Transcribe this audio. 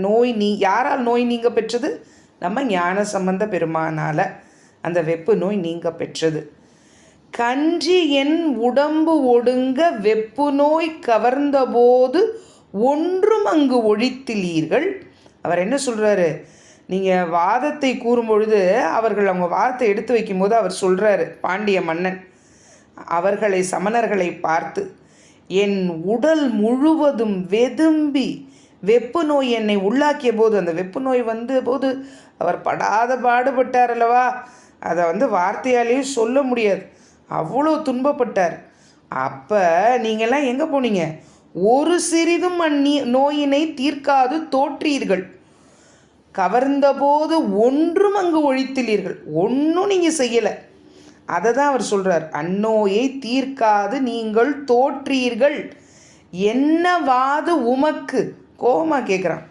நோய் யாரால் நோய் நீங்க பெற்றது? நம்ம ஞான சம்பந்த பெருமானால் அந்த வெப்பு நோய் நீங்க பெற்றது. கன்றி என் உடம்பு ஒடுங்க வெப்பு நோய் கவர்ந்தபோது ஒன்றும் அங்கு ஒழித்திலீர்கள். அவர் என்ன சொல்கிறாரு? நீங்கள் வாதத்தை கூறும் பொழுது அவர்கள் அவங்க வாதத்தை எடுத்து வைக்கும்போது அவர் சொல்கிறாரு, பாண்டிய மன்னன் அவர்களை சமணர்களை பார்த்து, என் உடல் முழுவதும் வெதும்பி வெப்பு நோய் என்னை உள்ளாக்கிய போது, அந்த வெப்பு நோய் வந்த போது அவர் படாத பாடுபட்டார் அல்லவா, அதை வார்த்தையாலேயும் சொல்ல முடியாது, அவ்வளோ துன்பப்பட்டார். அப்போ நீங்கள்லாம் எங்கே போனீங்க? ஒரு சிறிதும் நோயினை தீர்க்காது தோற்றீர்கள். கவர்ந்தபோது ஒன்றும் அங்கு ஒழித்திலீர்கள். ஒன்றும் நீங்கள் செய்யலை. அதை தான் அவர் சொல்கிறார். அந்நோயை தீர்க்காது நீங்கள் தோற்றீர்கள். என்னவாது உமக்கு? கோபமாக கேட்குறான்.